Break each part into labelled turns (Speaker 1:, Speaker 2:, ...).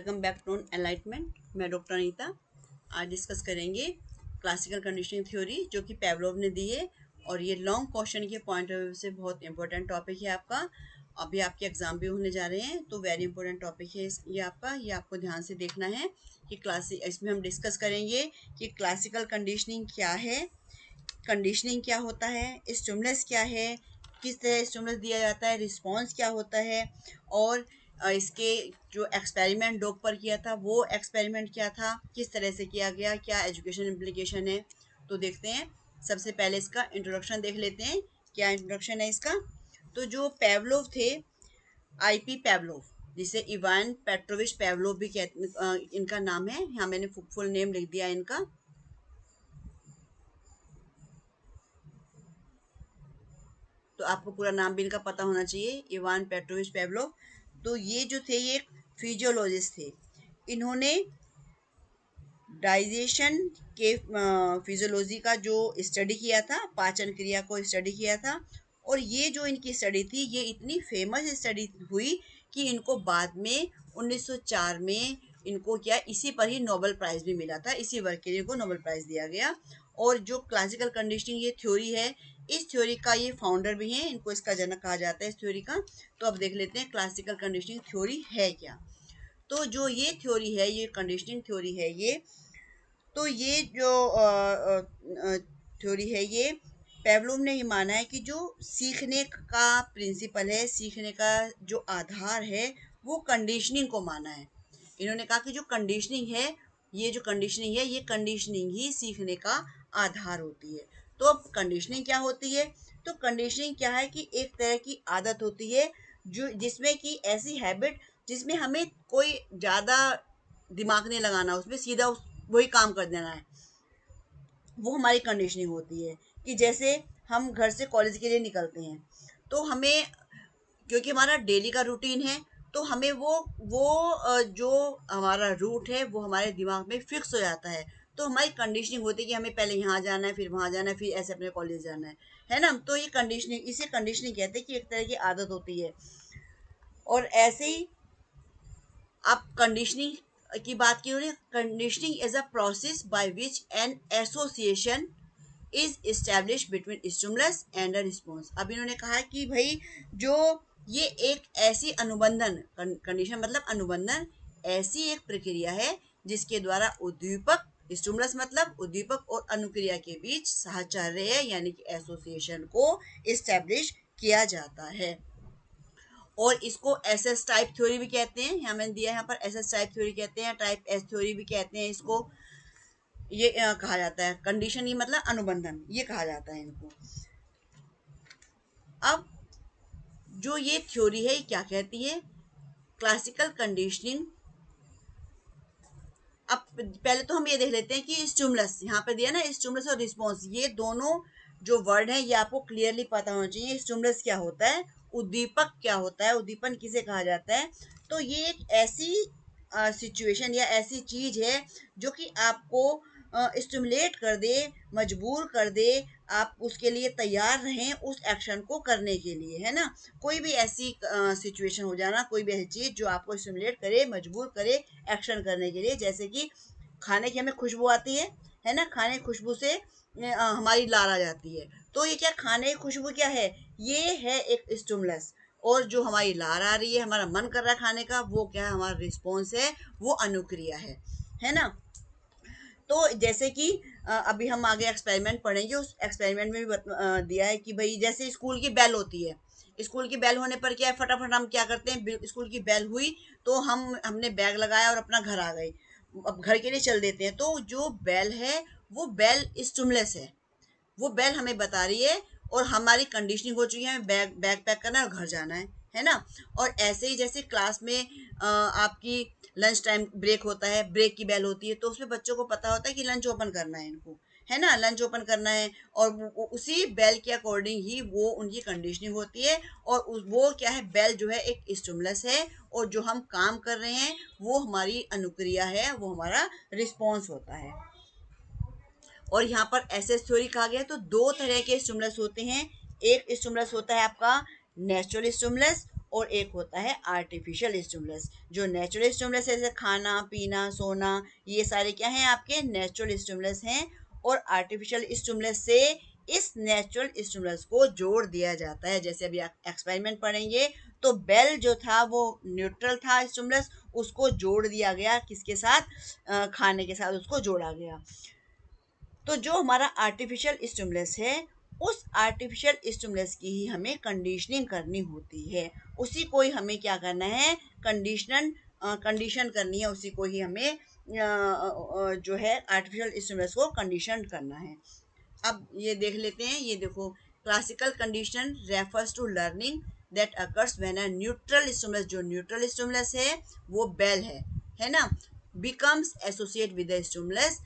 Speaker 1: Welcome back to enlightenment. मैं doctor Anita. आज discuss करेंगे क्लासिकल कंडीशनिंग थ्योरी जो कि पेवलोव ने दी है, और ये लॉन्ग क्वेश्चन के पॉइंट ऑफ व्यू से बहुत इंपॉर्टेंट टॉपिक है आपका। अभी आपके एग्जाम भी होने जा रहे हैं, तो वेरी इंपॉर्टेंट टॉपिक है ये आपका। ये आपको ध्यान से देखना है कि इसमें हम डिस्कस करेंगे कि क्लासिकल कंडीशनिंग क्या है, कंडीशनिंग क्या होता है, स्टिमुलस क्या है, किस तरह स्टिमुलस दिया जाता है, रिस्पॉन्स क्या होता है, और इसके जो एक्सपेरिमेंट डॉग पर किया था वो एक्सपेरिमेंट क्या था, किस तरह से किया गया, क्या एजुकेशन इम्प्लीकेशन है। तो देखते हैं। सबसे पहले इसका इंट्रोडक्शन देख लेते हैं। क्या इंट्रोडक्शन है इसका। तो जो पेवलोव थे, आईपी पेवलोव, जिसे इवान पेट्रोविच पेवलोव भी कहते, इनका नाम है। यहाँ मैंने फुल नेम लिख दिया इनका। तो आपको पूरा नाम भी इनका पता होना चाहिए, इवान पेट्रोविच पेवलोव। तो ये जो थे, ये एक फिजियोलॉजिस्ट थे। इन्होंने डाइजेशन के फिजियोलॉजी का जो स्टडी किया था, पाचन क्रिया को स्टडी किया था। और ये जो इनकी स्टडी थी, ये इतनी फेमस स्टडी हुई कि इनको बाद में 1904 में इनको क्या इसी पर ही नोबेल प्राइज भी मिला था। इसी वर्क के लिए इनको नोबेल प्राइज दिया गया। और जो क्लासिकल कंडीशनिंग ये थ्योरी है, इस थ्योरी का ये फाउंडर भी हैं। इनको इसका जनक कहा जाता है इस थ्योरी का। तो अब देख लेते हैं क्लासिकल कंडीशनिंग थ्योरी है क्या। तो जो ये थ्योरी है, ये कंडीशनिंग थ्योरी है ये। तो ये जो थ्योरी है, ये पेवलोव ने ही माना है कि जो सीखने का प्रिंसिपल है, सीखने का जो आधार है, वो कंडीशनिंग को माना है। इन्होंने कहा कि जो कंडीशनिंग है, ये जो कंडीशनिंग है, ये कंडीशनिंग ही सीखने का आधार होती है। तो अब कंडीशनिंग क्या होती है। तो कंडीशनिंग क्या है कि एक तरह की आदत होती है जो जिसमें कि ऐसी हैबिट जिसमें हमें कोई ज़्यादा दिमाग नहीं लगाना, उसमें सीधा वही काम कर देना है, वो हमारी कंडीशनिंग होती है। कि जैसे हम घर से कॉलेज के लिए निकलते हैं, तो हमें, क्योंकि हमारा डेली का रूटीन है, तो हमें जो हमारा रूट है वो हमारे दिमाग में फिक्स हो जाता है। तो हमारी कंडीशनिंग होती है कि हमें पहले यहाँ जाना है, फिर वहाँ जाना है, फिर ऐसे अपने कॉलेज जाना है ना। तो ये कंडीशनिंग, इसे कंडीशनिंग कहते हैं कि एक तरह की आदत होती है। और ऐसे ही आप कंडीशनिंग की बात की उन्होंने, conditioning is a process by which an association is establish between stimulus and a response. अब इन्होंने कहा कि भाई, जो ये एक ऐसी अनुबंधन, कंडीशन मतलब अनुबंधन, ऐसी एक प्रक्रिया है जिसके द्वारा उद्दीपक, स्टिमुलस मतलब उद्दीपक, और अनुक्रिया के बीच साहचर्य यानी कि एसोसिएशन को इस्टेब्लिश किया जाता है। और इसको एस एस टाइप थ्योरी भी कहते हैं। यहाँ मैंने दिया है, यहाँ पर एस एस टाइप थ्योरी कहते हैं, टाइप एस थ्योरी भी कहते हैं इसको। ये कहा जाता है कंडीशन, ही मतलब अनुबंधन, ये कहा जाता है इनको। अब जो ये थ्योरी है, ये क्या कहती है, क्लासिकल कंडीशनिंग। अब पहले तो हम ये देख लेते हैं कि स्टिमुलस, यहाँ पे दिया ना स्टिमुलस और रिस्पॉन्स, ये दोनों जो वर्ड है ये आपको क्लियरली पता होना चाहिए। स्टिमुलस क्या होता है, उद्दीपक क्या होता है, उद्दीपन किसे कहा जाता है। तो ये एक ऐसी सिचुएशन या ऐसी चीज है जो कि आपको स्टिमुलेट कर दे, मजबूर कर दे, आप उसके लिए तैयार रहें उस एक्शन को करने के लिए, है ना। कोई भी ऐसी सिचुएशन हो जाना, कोई भी ऐसी चीज जो आपको स्टिमुलेट करे, मजबूर करे एक्शन करने के लिए। जैसे कि खाने की हमें खुशबू आती है ना, खाने की खुशबू से हमारी लार आ जाती है। तो ये क्या, खाने की खुशबू क्या है, ये है एक स्टिमुलस। और जो हमारी लार आ रही है, हमारा मन कर रहा है खाने का, वो क्या है, हमारा रिस्पॉन्स है, वो अनुक्रिया है ना। तो जैसे कि अभी हम आगे एक्सपेरिमेंट पढ़ेंगे, उस एक्सपेरिमेंट में भी दिया है कि भाई जैसे स्कूल की बेल होती है, स्कूल की बेल होने पर क्या है, फटाफट हम क्या करते हैं, स्कूल की बेल हुई तो हमने बैग लगाया और अपना घर आ गए, अब घर के लिए चल देते हैं। तो जो बेल है, वो बेल स्टिमुलस है, वो बेल हमें बता रही है, और हमारी कंडीशनिंग हो चुकी है, हमें बैग बैग पैक करना है और घर जाना है ना। और ऐसे ही जैसे क्लास में आपकी लंच टाइम ब्रेक होता है, ब्रेक की बेल होती है, तो उसमें बच्चों को पता होता है कि लंच ओपन करना है इनको, है ना, लंच ओपन करना है। और उसी बेल के अकॉर्डिंग ही वो उनकी कंडीशनिंग होती है। और वो क्या है, बेल जो है एक स्टिमुलस है, और जो हम काम कर रहे हैं वो हमारी अनुक्रिया है, वो हमारा रिस्पॉन्स होता है। और यहाँ पर एसएस थ्योरी कहा गया है। तो दो तरह के स्टिमुलस होते हैं। एक स्टिमुलस होता है आपका नेचुरल स्टिमुलस, और एक होता है आर्टिफिशियल स्टिमुलस। जो नेचुरल स्टिमुलस है जैसे खाना पीना सोना, ये सारे क्या हैं आपके नेचुरल स्टिमुलस हैं। और आर्टिफिशियल स्टिमुलस से इस नेचुरल स्टिमुलस को जोड़ दिया जाता है। जैसे अभी आप एक्सपेरिमेंट पढ़ेंगे तो बेल जो था वो न्यूट्रल था स्टिमुलस, उसको जोड़ दिया गया किसके साथ, खाने के साथ उसको जोड़ा गया। तो जो हमारा आर्टिफिशियल स्टिमुलस है, उस आर्टिफिशियल स्टिमुलस की ही हमें कंडीशनिंग करनी होती है। उसी को ही हमें क्या करना है, कंडीशन करनी है। उसी को ही हमें जो है आर्टिफिशियल स्टिमुलस को कंडीशन करना है। अब ये देख लेते हैं, ये देखो, classical condition refers to learning that occurs when a neutral stimulus, जो न्यूट्रल स्टिमुलस है वो बेल है ना, becomes associate with the stimulus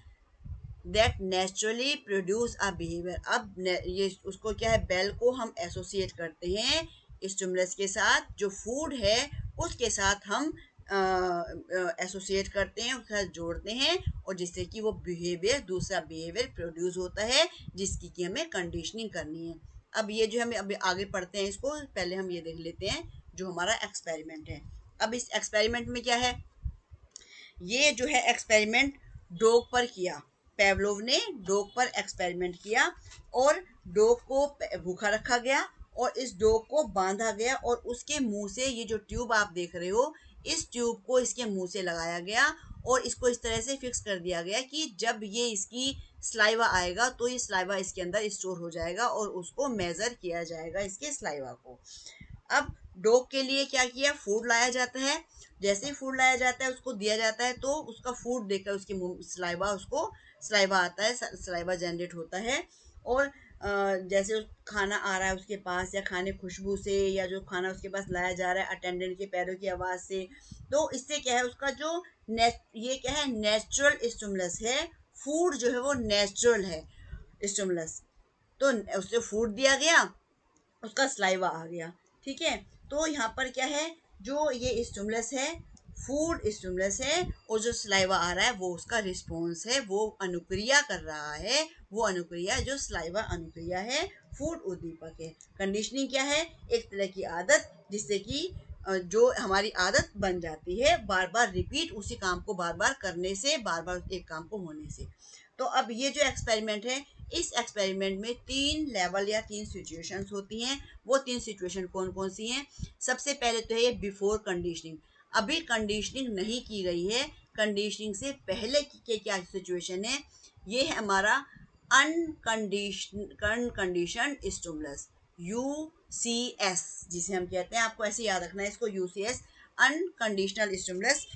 Speaker 1: that naturally produce a behaviour. अब ये उसको क्या है, बेल को हम एसोसिएट करते हैं स्टिमुलस के साथ, जो फूड है उसके साथ हम एसोसिएट करते हैं, उसके साथ जोड़ते हैं, और जिससे कि वो बिहेवियर, दूसरा बिहेवियर प्रोड्यूस होता है, जिसकी कि हमें कंडीशनिंग करनी है। अब ये जो हमें अभी आगे पढ़ते हैं इसको, पहले हम ये देख लेते हैं जो हमारा एक्सपेरिमेंट है। अब इस एक्सपेरिमेंट में क्या है, ये जो है एक्सपेरिमेंट डॉग पर किया। पेवलोव ने डॉग पर एक्सपेरिमेंट किया और डॉग को भूखा रखा गया और इस डॉग को बांधा गया और उसके मुंह से, ये जो ट्यूब आप देख रहे हो, इस ट्यूब को इसके मुंह से लगाया गया और इसको इस तरह से फिक्स कर दिया गया कि जब ये इसकी स्लाइवा आएगा तो ये स्लाइवा इसके अंदर स्टोर हो जाएगा और उसको मेजर किया जाएगा इसके स्लाइवा को। अब डॉग के लिए क्या किया, फूड लाया जाता है। जैसे ही फूड लाया जाता है उसको दिया जाता है तो उसका फूड देखकर उसके मुंह स्लाइवा, उसको स्लाइवा आता है, स्लाइवा जनरेट होता है। और जैसे खाना आ रहा है उसके पास, या खाने खुशबू से, या जो खाना उसके पास लाया जा रहा है अटेंडेंट के पैरों की आवाज़ से, तो इससे क्या है, उसका जो ये क्या है, नेचुरल स्टिमुलस है। फूड जो है वो नेचुरल है स्टिमुलस। तो उससे फूड दिया गया, उसका स्लाइवा आ गया। ठीक है, तो यहाँ पर क्या है, जो ये स्टिमुलस है, फूड स्टिमुलस है, और जो स्लाइवा आ रहा है वो उसका रिस्पॉन्स है, वो अनुक्रिया कर रहा है। वो अनुक्रिया जो स्लाइवा अनुक्रिया है, फूड उद्दीपक है। कंडीशनिंग क्या है, एक तरह की आदत, जिससे कि जो हमारी आदत बन जाती है, बार बार रिपीट, उसी काम को बार बार करने से, बार बार एक काम को होने से। तो अब ये जो एक्सपेरिमेंट है, इस एक्सपेरिमेंट में 3 लेवल या 3 सिचुएशंस होती हैं। वो 3 सिचुएशन कौन कौन सी हैं? सबसे पहले तो है ये बिफोर कंडीशनिंग, अभी कंडीशनिंग नहीं की गई है। कंडीशनिंग से पहले की क्या सिचुएशन है, ये है हमारा अनकंडीशन स्टिमुलस, UCS जिसे हम कहते हैं। आपको ऐसे याद रखना है इसको, UCS अनकंडीशनल स्टिमुलस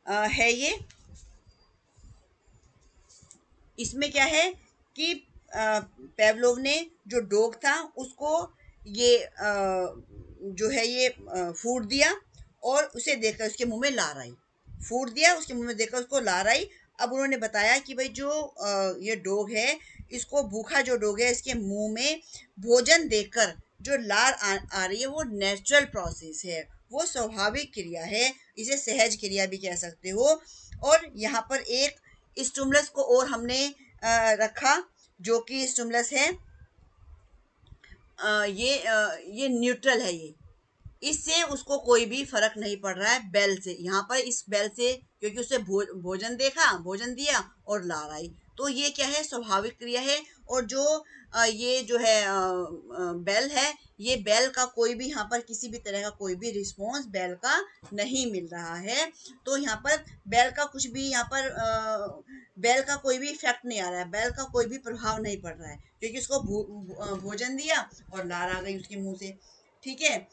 Speaker 1: है ये। इसमें क्या है कि पेवलोव ने जो डॉग था उसको ये जो है ये फूड दिया और उसे देखकर उसके मुंह में लार आई। फूड दिया, उसके मुंह में देखकर उसको लार आई। अब उन्होंने बताया कि भाई जो ये डॉग है, इसको भूखा जो डॉग है, इसके मुंह में भोजन देकर जो लार आ रही है वो नेचुरल प्रोसेस है, वो स्वाभाविक क्रिया है, इसे सहज क्रिया भी कह सकते हो। और यहाँ पर एक स्टिमुलस को और हमने रखा, जो कि स्टिमुलस है ये न्यूट्रल है। ये इससे उसको कोई भी फर्क नहीं पड़ रहा है बेल से। यहाँ पर इस बेल से, क्योंकि उससे भोजन देखा, भोजन दिया और लार आई, तो ये क्या है, स्वाभाविक क्रिया है। और जो ये जो है बेल है, ये बेल का कोई भी, यहाँ पर किसी भी तरह का कोई भी रिस्पॉन्स बेल का नहीं मिल रहा है। तो यहाँ पर बेल का कुछ भी, यहाँ पर बेल का कोई भी इफेक्ट नहीं आ रहा है, बेल का कोई भी प्रभाव नहीं पड़ रहा है, क्योंकि उसको भोजन दिया और लार आ गई उसके मुंह से। ठीक है,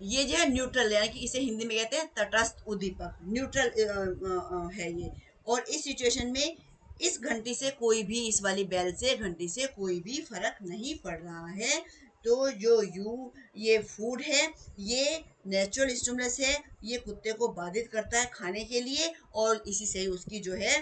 Speaker 1: ये जो है न्यूट्रल, यानी कि इसे हिंदी में कहते हैं तटस्थ उद्दीपक, न्यूट्रल है ये। और इस सिचुएशन में इस घंटी से कोई भी, इस वाली बेल से, घंटी से कोई भी फर्क नहीं पड़ रहा है। तो जो ये फूड है, ये नेचुरल स्टिमुलस है, ये कुत्ते को बाधित करता है खाने के लिए, और इसी से उसकी जो है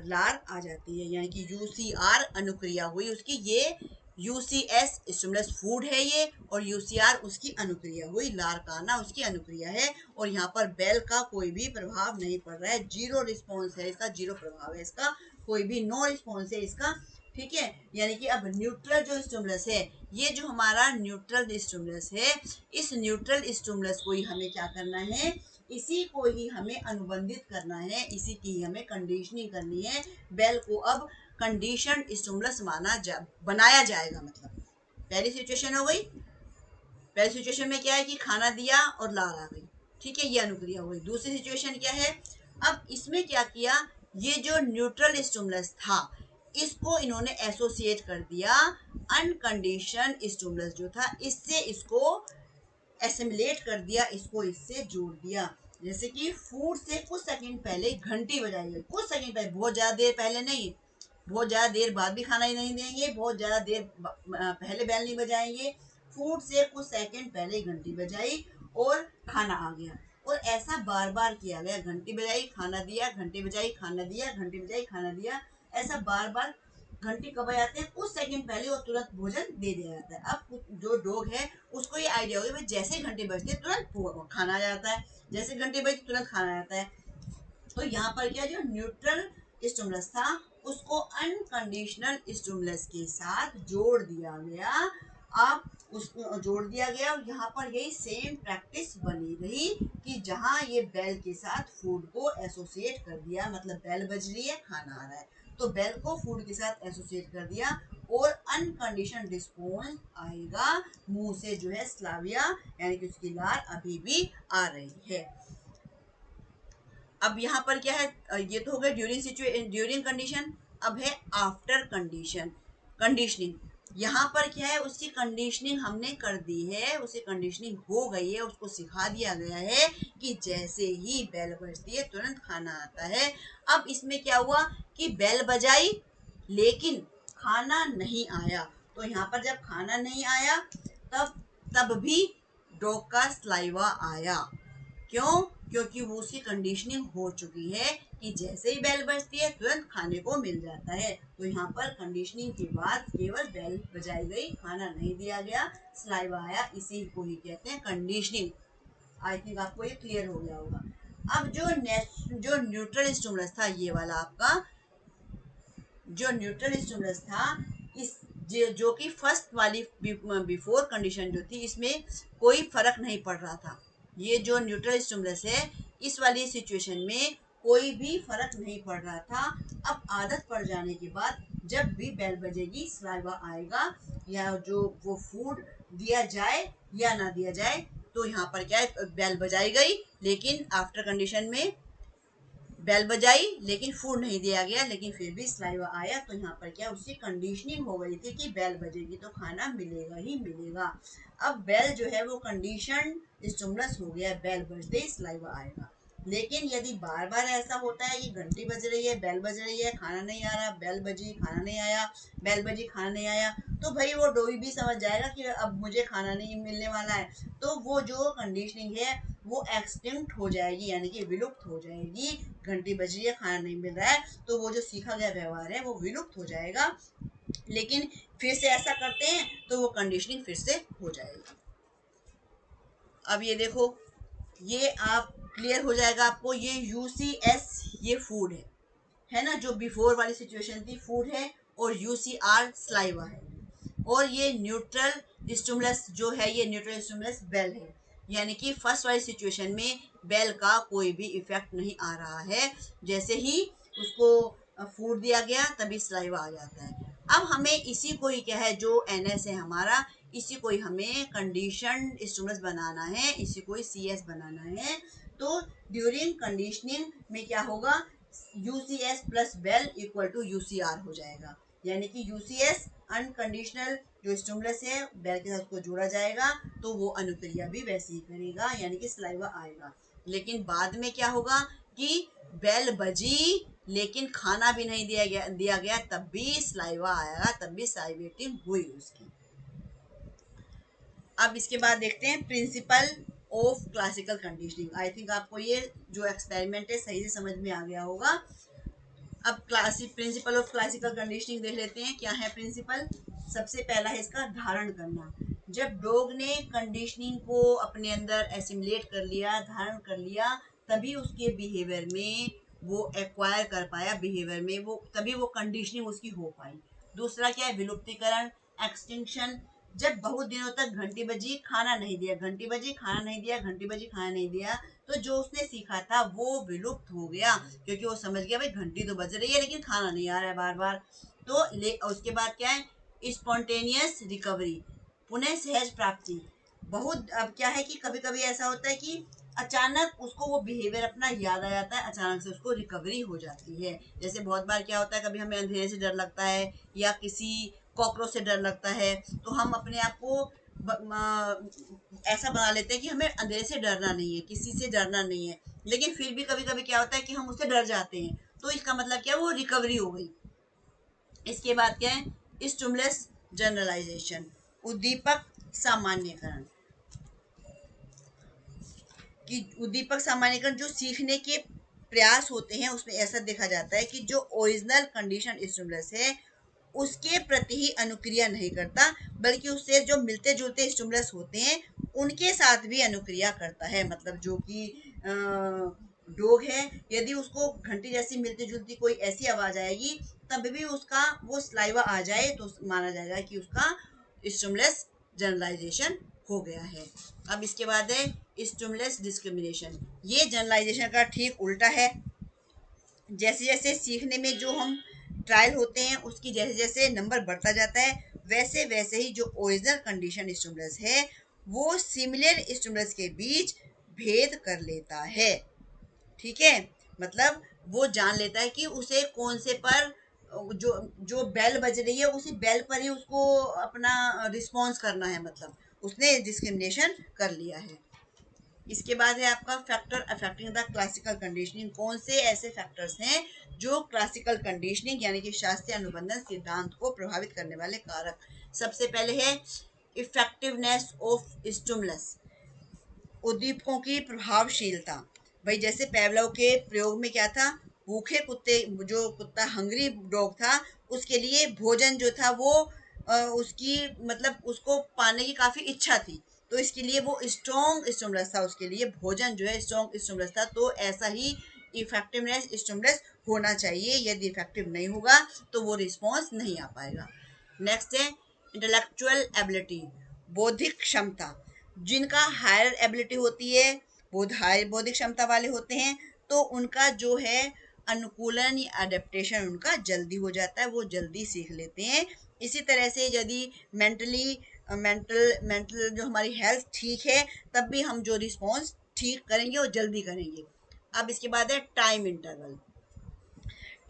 Speaker 1: लार आ जाती है, यानी कि UCR अनुक्रिया हुई उसकी। ये UCS स्टिमुलस फूड है ये, और UCR उसकी अनुक्रिया हुई, लार का आना उसकी अनुक्रिया है। और यहाँ पर बेल का कोई भी प्रभाव नहीं पड़ रहा है, जीरो रिस्पॉन्स है इसका, जीरो प्रभाव है इसका, कोई भी नो रिस्पॉन्स है इसका। ठीक है, यानी कि अब न्यूट्रल जो स्टिमुलस है, ये जो हमारा न्यूट्रल स्टिमुलस है, इस न्यूट्रल स्टिमुलस को ही हमें क्या करना है, इसी को ही हमें अनुबंधित करना है, इसी की हमें कंडीशनिंग करनी है। बेल को अब कंडीशन स्टिमुलस बनाया जाएगा। मतलब पहली सिचुएशन हो गई, पहली सिचुएशन में क्या है कि खाना दिया और लार आ गई, ठीक है, ये अनुक्रिया हो गई। दूसरी सिचुएशन क्या है, अब इसमें क्या किया, ये जो न्यूट्रल स्टिमुलस था इसको इन्होंने एसोसिएट कर दिया अनकंडीशन स्टिमुलस जो था, इससे इसको एसिमुलेट कर दिया, इसको इससे जोड़ दिया। जैसे कि फूड से कुछ सेकंड पहले घंटी बजाई गई, कुछ सेकंड पहले, बहुत ज्यादा देर पहले नहीं, बहुत ज्यादा देर बाद भी खाना ही नहीं देंगे, बहुत ज्यादा देर पहले बैल नहीं बजाएंगे, फूड से कुछ सेकंड पहले घंटी बजाई और खाना आ गया। और ऐसा बार बार किया गया, घंटी बजाई खाना दिया, घंटी बजाई खाना दिया, घंटी बजाई खाना दिया, ऐसा बार बार। घंटी कब आते हैं, कुछ सेकंड पहले और तुरंत भोजन दे दिया जाता है। अब जो डॉग है उसको ये आइडिया होगा, जैसे ही घंटी बजती है तुरंत खाना आ जाता है, जैसे घंटी बजती तुरंत खाना आ जाता है। तो यहाँ पर क्या, जो न्यूट्रल स्टिमुलस था उसको अनकंडीशनल स्टिमुलस के साथ जोड़ दिया गया। अब उसको जोड़ दिया गया और यहाँ पर यही सेम प्रैक्टिस बनी रही कि जहाँ ये बेल के साथ फूड को एसोसिएट कर दिया, मतलब बेल बज रही है खाना आ रहा है, तो बेल को फूड के साथ एसोसिएट कर दिया और अनकंडीशन रिस्पॉन्स आएगा, मुंह से जो है स्लाविया यानी कि उसकी लार अभी भी आ रही है। अब यहाँ पर क्या है, ये तो हो गया ड्यूरिंग कंडीशन। अब है आफ्टर कंडीशनिंग। यहाँ पर क्या है, उसकी कंडीशनिंग हमने कर दी है, उसे कंडीशनिंग हो गई है, उसको सिखा दिया गया है कि जैसे ही बेल बजती है तुरंत खाना आता है। अब इसमें क्या हुआ कि बेल बजाई लेकिन खाना नहीं आया, तो यहाँ पर जब खाना नहीं आया तब भी डॉग का स्लाइवा आया। क्यों, क्योंकि वो उसकी कंडीशनिंग हो चुकी है कि जैसे ही बेल बजती है तुरंत खाने को मिल जाता है। तो यहाँ पर कंडीशनिंग के बाद केवल बेल बजाई गई, खाना नहीं दिया गया, स्लाइवा आया, इसी को ही कहते हैं कंडीशनिंग। आई थिंक आपको ये क्लियर हो गया होगा। अब जो न्यूट्रल स्टिमुलस था, ये वाला आपका जो न्यूट्रल स्टिमुलस था, इस जो कि फर्स्ट वाली बिफोर कंडीशन जो थी, इसमें कोई फर्क नहीं पड़ रहा था। ये जो न्यूट्रल स्टिमुलस है, इस वाली सिचुएशन में कोई भी फर्क नहीं पड़ रहा था। अब आदत पड़ जाने के बाद जब भी बेल बजेगी स्लाइवा आएगा, या जो वो फूड दिया जाए या ना दिया जाए, तो यहाँ पर क्या है, बेल बजाई गई लेकिन आफ्टर कंडीशन में बेल बजाई लेकिन फूड नहीं दिया गया, लेकिन फिर भी स्लाइवा आया। तो यहाँ पर क्या, उसकी कंडीशनिंग हो गई थी कि बेल बजेगी तो खाना मिलेगा ही मिलेगा। अब बेल जो है वो कंडीशन स्टिमुलस हो गया, बेल बजते ही स्लाइवा आएगा। लेकिन यदि बार बार ऐसा होता है कि घंटी बज रही है, बेल बज रही है, खाना नहीं आ रहा, बेल बजी खाना नहीं आया, बेल बजी खाना नहीं आया, तो भाई वो डोगी भी समझ जाएगा कि अब मुझे खाना नहीं मिलने वाला है, तो वो जो कंडीशनिंग है वो एक्सटिंक्ट हो जाएगी, यानी कि विलुप्त हो जाएगी। घंटी बज रही है, खाना नहीं मिल रहा है, तो वो जो सीखा गया व्यवहार है वो विलुप्त हो जाएगा। लेकिन फिर से ऐसा करते हैं तो वो कंडीशनिंग फिर से हो जाएगी। अब ये देखो, ये आप क्लियर हो जाएगा आपको, ये UCS ये फूड है ना, जो बिफोर वाली सिचुएशन थी फूड है, और UCR स्लाइवा है, और ये न्यूट्रल स्टिमुलस जो है, ये न्यूट्रल स्टिमुलस बेल है। यानी कि फर्स्ट वाली सिचुएशन में बेल का कोई भी इफेक्ट नहीं आ रहा है, जैसे ही उसको फूड दिया गया तभी स्लाइवा आ जाता है। अब हमें इसी को ही क्या है, जो NS है हमारा, इसी को ही हमें कंडीशन स्टिमुलस बनाना है, इसी को ही CS बनाना है। तो ड्यूरिंग कंडीशनिंग में क्या होगा, UCS plus bell equal to UCR हो जाएगा, यानी कि UCS अनकंडीशनल जो स्टिमुलस है बेल के साथ उसको जोड़ा जाएगा, तो वो अनुक्रिया भी वैसे ही करेगा, यानी कि स्लाइवा आएगा। लेकिन बाद में क्या होगा कि बेल बजी लेकिन खाना भी नहीं दिया गया तब भी स्लाइवा आएगा, तब भी साइवेटिंग हुई उसकी। अब इसके बाद देखते हैं principle of classical conditioning. I think आपको ये जो एक्सपेरिमेंट है सही से समझ में आ गया होगा। अब प्रिंसिपल ऑफ क्लासिकल कंडीशनिंग देख लेते हैं, क्या है प्रिंसिपल। सबसे पहला है इसका धारण करना। जब डॉग ने कंडीशनिंग को अपने अंदर एसिमुलेट कर लिया, धारण कर लिया, तभी उसके बिहेवियर में वो एक्वायर कर पाया, बिहेवियर में वो तभी वो कंडीशनिंग उसकी हो पाई। दूसरा क्या है, विलुप्तीकरण, एक्सटिंक्शन। जब बहुत दिनों तक घंटी बजी खाना नहीं दिया, घंटी बजी खाना नहीं दिया, घंटी बजी खाना नहीं दिया, तो जो उसने सीखा था वो विलुप्त हो गया, क्योंकि वो समझ गया भाई घंटी तो बज रही है लेकिन खाना नहीं आ रहा है बार बार। तो उसके बाद क्या है, स्पॉन्टेनियस रिकवरी, पुनः सहज प्राप्ति। बहुत अब क्या है कि कभी कभी ऐसा होता है कि अचानक उसको वो बिहेवियर अपना याद आ जाता है, अचानक से उसको रिकवरी हो जाती है। जैसे बहुत बार क्या होता है, कभी हमें अंधेरे से डर लगता है या किसी कॉकरोच से डर लगता है, तो हम अपने आप को ऐसा बना लेते हैं कि हमें अंधेरे से डरना नहीं है, किसी से डरना नहीं है, लेकिन फिर भी कभी कभी क्या होता है कि हम उससे डर जाते हैं, तो इसका मतलब क्या, वो रिकवरी हो गई। इसके बाद क्या है, स्टिमुलस जनरलाइजेशन, उद्दीपक सामान्यकरण। कि उद्दीपक सामान्यकरण जो सीखने के प्रयास होते हैं उसमें ऐसा देखा जाता है कि जो ओरिजिनल कंडीशन स्टिमुलस है उसके प्रति ही अनुक्रिया नहीं करता, बल्कि उससे जो मिलते जुलते स्टिमुलस होते हैं उनके साथ भी अनुक्रिया करता है। मतलब जो कि डॉग है, यदि उसको घंटी जैसी मिलती जुलती कोई ऐसी आवाज आएगी, तब भी उसका वो स्लाइवा आ जाए तो माना जाएगा कि उसका स्टिमुलस जनरलाइजेशन हो गया है। अब इसके बाद है स्टिमुलस डिस्क्रिमिनेशन। ये जनरलाइजेशन का ठीक उल्टा है। जैसे जैसे सीखने में जो हम ट्रायल होते हैं उसकी जैसे जैसे नंबर बढ़ता जाता है, वैसे वैसे ही जो ओरिजिनल कंडीशन स्टिमुलस है वो सिमिलर स्टिमुलस के बीच भेद कर लेता है। ठीक है, मतलब वो जान लेता है कि उसे कौन से पर जो जो बेल बज रही है उसी बेल पर ही उसको अपना रिस्पॉन्स करना है, मतलब उसने डिस्क्रिमिनेशन कर लिया है। इसके बाद है आपका factor affecting the classical conditioning. कौन से ऐसे फैक्टर्स हैं जो क्लासिकल कंडीशनिंग यानी कि शास्त्रीय अनुबंधन सिद्धांत को प्रभावित करने वाले कारक। सबसे पहले है इफेक्टिवनेस ऑफ स्टिमुलस, उद्दीपकों की प्रभावशीलता। भाई जैसे पेवलोव के प्रयोग में क्या था, भूखे कुत्ते, जो कुत्ता हंग्री डॉग था, उसके लिए भोजन जो था वो उसकी मतलब उसको पाने की काफी इच्छा थी, तो इसके लिए वो स्ट्रॉन्ग स्टिमुलस था, उसके लिए भोजन जो है स्ट्रॉन्ग स्टिमुलस था। तो ऐसा ही इफेक्टिवनेस स्टिमुलस होना चाहिए, यदि इफेक्टिव नहीं होगा तो वो रिस्पॉन्स नहीं आ पाएगा। नेक्स्ट है इंटेलेक्चुअल एबिलिटी, बौद्धिक क्षमता। जिनका हायर एबिलिटी होती है, बौद्धिक क्षमता वाले होते हैं, तो उनका जो है अनुकूलन या अडेप्टेशन उनका जल्दी हो जाता है, वो जल्दी सीख लेते हैं। इसी तरह से यदि मेंटली मेंटल जो हमारी हेल्थ ठीक है, तब भी हम जो रिस्पॉन्स ठीक करेंगे वो जल्दी करेंगे। अब इसके बाद है टाइम इंटरवल।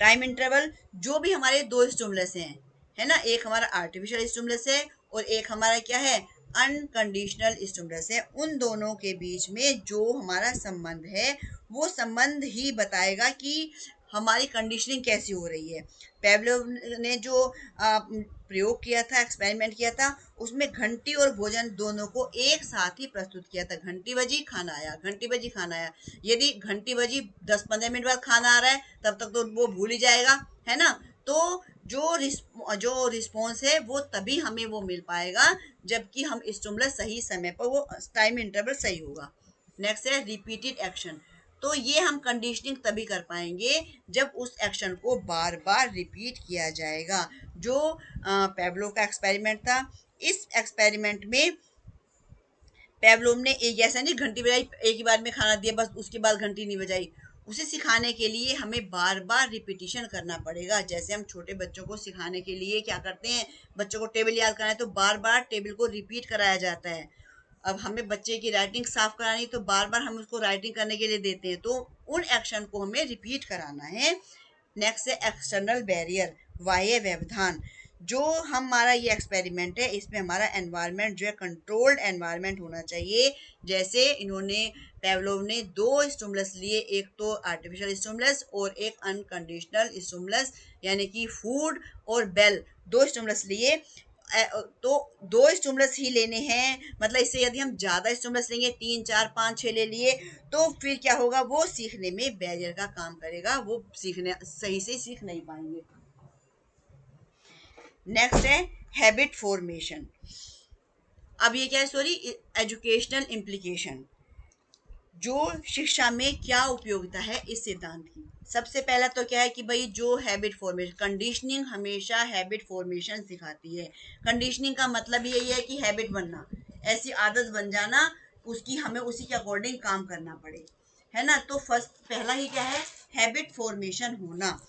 Speaker 1: टाइम इंटरवल जो भी हमारे दो स्टिमुलस हैं, है ना, एक हमारा आर्टिफिशियल स्टिमुलस है और एक हमारा क्या है, अनकंडीशनल स्टिमुलस है। उन दोनों के बीच में जो हमारा संबंध है वो संबंध ही बताएगा कि हमारी कंडीशनिंग कैसी हो रही है। पेवलोव ने जो प्रयोग किया था, एक्सपेरिमेंट किया था, उसमें घंटी और भोजन दोनों को एक साथ ही प्रस्तुत किया था। घंटी बजी खाना आया, घंटी बजी खाना आया। यदि घंटी बजी 10-15 मिनट बाद खाना आ रहा है तब तक तो वो भूल ही जाएगा, है ना। तो जो रिस्पॉन्स है वो तभी हमें वो मिल पाएगा जबकि हम स्टिमुलस सही समय पर, वो टाइम इंटरवल सही होगा। नेक्स्ट है रिपीटेड एक्शन। तो ये हम कंडीशनिंग तभी कर पाएंगे जब उस एक्शन को बार बार रिपीट किया जाएगा। जो पेवलोव का एक्सपेरिमेंट था, इस एक्सपेरिमेंट में पेवलोव ने एक ऐसा नहीं घंटी बजाई, एक ही बार में खाना दिया बस उसके बाद घंटी नहीं बजाई। उसे सिखाने के लिए हमें बार बार रिपीटिशन करना पड़ेगा। जैसे हम छोटे बच्चों को सिखाने के लिए क्या करते हैं, बच्चों को टेबल याद कराना है तो बार बार टेबल को रिपीट कराया जाता है। अब हमें बच्चे की राइटिंग साफ करानी तो बार बार हम उसको राइटिंग करने के लिए देते हैं, तो उन एक्शन को हमें रिपीट कराना है। नेक्स्ट है एक्सटर्नल बैरियर, बाह्य व्यवधान। जो हमारा ये एक्सपेरिमेंट है इसमें हमारा एनवायरनमेंट जो है कंट्रोल्ड एनवायरनमेंट होना चाहिए। जैसे इन्होंने पेवलोव ने दो स्टिमुलस लिए, एक तो आर्टिफिशियल स्टिमुलस और एक अनकंडीशनल स्टिमुलस, यानी कि फूड और बेल, दो स्टिमुलस लिए। तो दो स्टिमुलस ही लेने हैं, मतलब इससे यदि हम ज्यादा स्टिमुलस लेंगे, 3 4 5 6 ले लिए, तो फिर क्या होगा, वो सीखने में बैरियर का काम करेगा, वो सीखने सही से सीख नहीं पाएंगे। नेक्स्ट है हैबिट फॉर्मेशन। अब ये क्या है, सॉरी, एजुकेशनल इम्प्लीकेशन। जो शिक्षा में क्या उपयोगिता है इस सिद्धांत की। सबसे पहला तो क्या है कि भाई जो हैबिट फॉर्मेशन, कंडीशनिंग हमेशा हैबिट फॉर्मेशन सिखाती है। कंडीशनिंग का मतलब यही है कि हैबिट बनना, ऐसी आदत बन जाना उसकी, हमें उसी के अकॉर्डिंग काम करना पड़े, है ना। तो फर्स्ट पहला ही क्या है, हैबिट फॉर्मेशन होना।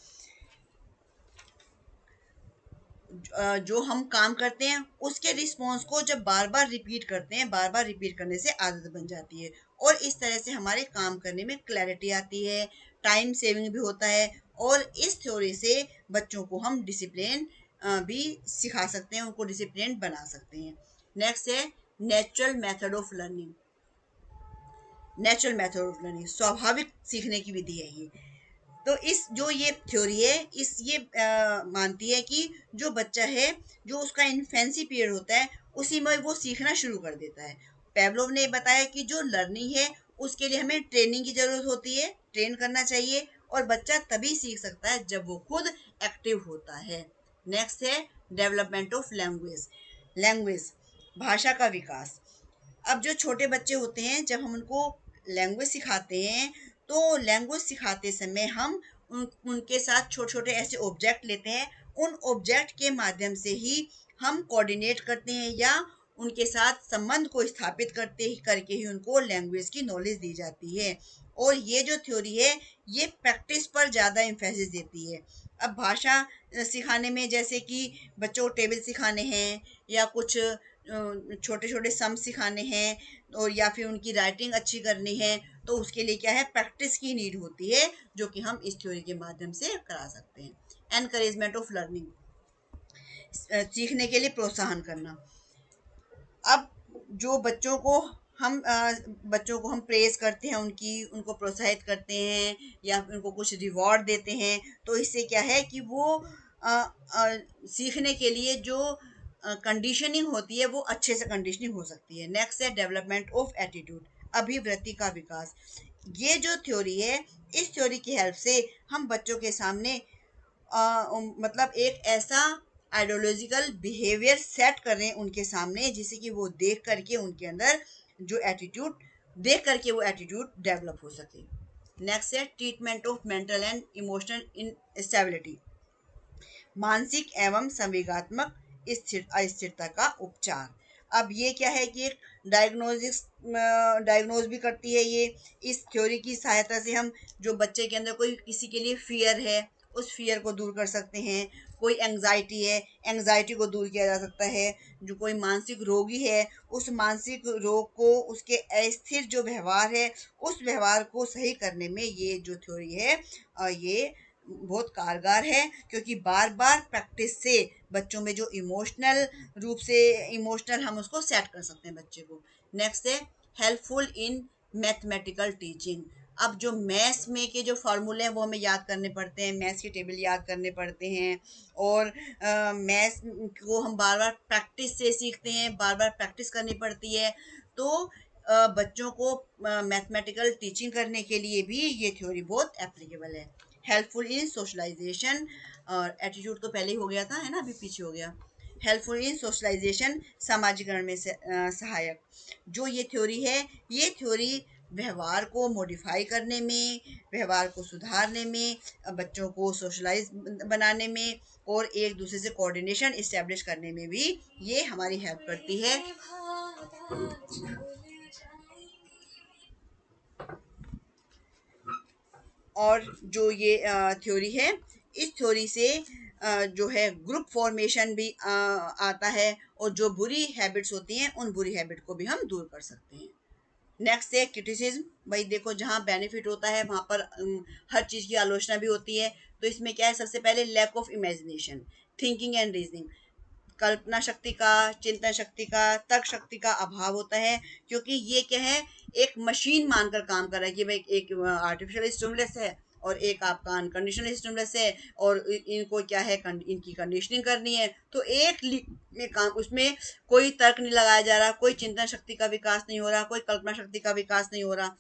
Speaker 1: जो हम काम करते हैं उसके रिस्पॉन्स को जब बार बार रिपीट करते हैं, बार बार रिपीट करने से आदत बन जाती है और इस तरह से हमारे काम करने में क्लैरिटी आती है, टाइम सेविंग भी होता है। और इस थ्योरी से बच्चों को हम डिसिप्लिन भी सिखा सकते हैं, उनको डिसिप्लिन बना सकते हैं। नेक्स्ट है natural method of learning. Natural method of learning स्वाभाविक सीखने की विधि है ये। तो इस जो ये थ्योरी है इस ये मानती है कि जो बच्चा है, जो उसका इन्फेंसी पीरियड होता है उसी में वो सीखना शुरू कर देता है। पेवलोव ने बताया कि जो लर्निंग है उसके लिए हमें ट्रेनिंग की जरूरत होती है, ट्रेन करना चाहिए, और बच्चा तभी सीख सकता है जब वो खुद एक्टिव होता है। नेक्स्ट है डेवलपमेंट ऑफ लैंग्वेज। लैंग्वेज भाषा का विकास। अब जो छोटे बच्चे होते हैं जब हम उनको लैंग्वेज सिखाते हैं तो लैंग्वेज सिखाते समय हम उनके साथ छोटे छोटे ऐसे ऑब्जेक्ट लेते हैं, उन ऑब्जेक्ट के माध्यम से ही हम कोऑर्डिनेट करते हैं या उनके साथ संबंध को स्थापित करके ही उनको लैंग्वेज की नॉलेज दी जाती है। और ये जो थ्योरी है ये प्रैक्टिस पर ज़्यादा एम्फेसिस देती है। अब भाषा सिखाने में जैसे कि बच्चों को टेबल सिखाने हैं या कुछ छोटे छोटे सम सिखाने हैं और या फिर उनकी राइटिंग अच्छी करनी है, तो उसके लिए क्या है, प्रैक्टिस की नीड होती है जो कि हम इस थ्योरी के माध्यम से करा सकते हैं। एनकरेजमेंट ऑफ लर्निंग सीखने के लिए प्रोत्साहन करना। अब जो बच्चों को हम प्रेज करते हैं, उनको प्रोत्साहित करते हैं या फिर उनको कुछ रिवॉर्ड देते हैं, तो इससे क्या है कि वो अ, सीखने के लिए जो कंडीशनिंग होती है वो अच्छे से कंडीशनिंग हो सकती है। नेक्स्ट है डेवलपमेंट ऑफ एटीट्यूड, अभिवृत्ति का विकास। ये जो थ्योरी है इस थ्योरी की हेल्प से हम बच्चों के सामने मतलब एक ऐसा आइडियोलॉजिकल बिहेवियर सेट कर रहे हैं उनके सामने जिससे कि वो देख करके उनके अंदर जो एटीट्यूड, देख करके वो एटीट्यूड डेवलप हो सके। नेक्स्ट है treatment of mental and emotional instability, मानसिक एवं संवेगात्मक स्थिर अस्थिरता का उपचार। अब ये क्या है कि एक डायग्नोज भी करती है ये। इस थ्योरी की सहायता से हम जो बच्चे के अंदर कोई किसी के लिए फियर है उस फियर को दूर कर सकते हैं, कोई एंग्जाइटी है एंग्जाइटी को दूर किया जा सकता है, जो कोई मानसिक रोगी है उस मानसिक रोग को, उसके अस्थिर जो व्यवहार है उस व्यवहार को सही करने में ये जो थ्योरी है ये बहुत कारगर है, क्योंकि बार बार प्रैक्टिस से बच्चों में जो रूप से इमोशनल हम उसको सेट कर सकते हैं बच्चे को। नेक्स्ट है हेल्पफुल इन मैथमेटिकल टीचिंग। अब जो मैथ्स में के जो फार्मूले हैं वो हमें याद करने पड़ते हैं, मैथ्स के टेबल याद करने पड़ते हैं, और मैथ्स को हम बार बार प्रैक्टिस से सीखते हैं, बार बार प्रैक्टिस करनी पड़ती है। तो बच्चों को मैथमेटिकल टीचिंग करने के लिए भी ये थ्योरी बहुत एप्लीकेबल है। हेल्पफुल इन सोशलाइजेशन, और एटीट्यूड तो पहले ही हो गया था, है ना, अभी पीछे हो गया। हेल्पफुल इन सोशलाइजेशन, सामाजिकरण में सहायक। जो ये थ्योरी है ये थ्योरी व्यवहार को मॉडिफाई करने में, व्यवहार को सुधारने में, बच्चों को सोशलाइज बनाने में और एक दूसरे से कोऑर्डिनेशन इस्टेब्लिश करने में भी ये हमारी हेल्प करती है। और जो ये थ्योरी है इस थ्योरी से जो है ग्रुप फॉर्मेशन भी आता है, और जो बुरी हैबिट्स होती हैं उन बुरी हैबिट को भी हम दूर कर सकते हैं। नेक्स्ट है क्रिटिसिज्म। भाई देखो जहाँ बेनिफिट होता है वहां पर हर चीज की आलोचना भी होती है। तो इसमें क्या है, सबसे पहले lack of imagination, thinking and reasoning, कल्पना शक्ति का, चिंतन शक्ति का, तर्क शक्ति का अभाव होता है, क्योंकि ये क्या है, एक मशीन मानकर काम कर रहा है कि भाई एक आर्टिफिशियल स्टिमुलस है और एक आपका अनकंडीशनल स्टिमुलस है, और इनको क्या है, इनकी कंडीशनिंग करनी है। तो एक में काम, उसमें कोई तर्क नहीं लगाया जा रहा, कोई चिंतन शक्ति का विकास नहीं हो रहा, कोई कल्पना शक्ति का विकास नहीं हो रहा,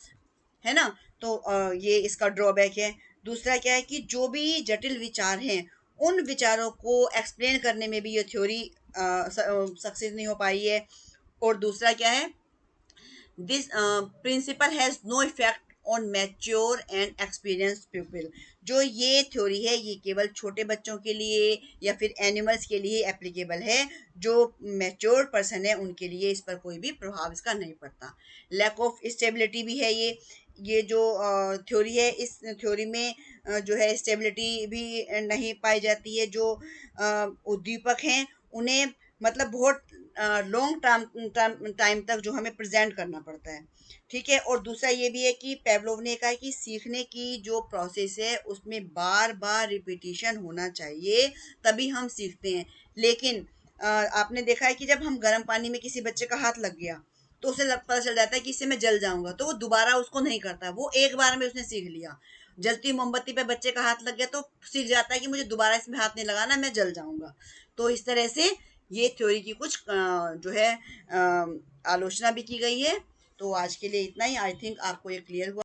Speaker 1: है ना। तो ये इसका ड्रॉबैक है। दूसरा क्या है कि जो भी जटिल विचार हैं उन विचारों को एक्सप्लेन करने में भी ये थ्योरी सक्सेस नहीं हो पाई है। और दूसरा क्या है, this principle has no effect on mature and experienced people. जो ये थ्योरी है ये केवल छोटे बच्चों के लिए या फिर एनिमल्स के लिए एप्लीकेबल है। जो मैच्योर पर्सन है उनके लिए इस पर कोई भी प्रभाव इसका नहीं पड़ता। लैक ऑफ स्टेबिलिटी भी है ये जो थ्योरी है, इस थ्योरी में जो है स्टेबिलिटी भी नहीं पाई जाती है। जो उद्दीपक हैं उन्हें मतलब बहुत लॉन्ग टाइम टाइम तक जो हमें प्रेजेंट करना पड़ता है। ठीक है, और दूसरा ये भी है कि पेवलोव ने कहा है कि सीखने की जो प्रोसेस है उसमें बार बार रिपीटिशन होना चाहिए, तभी हम सीखते हैं। लेकिन आपने देखा है कि जब हम गर्म पानी में किसी बच्चे का हाथ लग गया तो उसे पता चल जाता है कि इससे मैं जल जाऊंगा, तो वो दोबारा उसको नहीं करता, वो एक बार में उसने सीख लिया। जलती मोमबत्ती पे बच्चे का हाथ लग गया तो सीख जाता है कि मुझे दोबारा इसमें हाथ नहीं लगाना, मैं जल जाऊंगा। तो इस तरह से ये थ्योरी की कुछ जो है आलोचना भी की गई है। तो आज के लिए इतना ही। आई थिंक आपको ये क्लियर हुआ।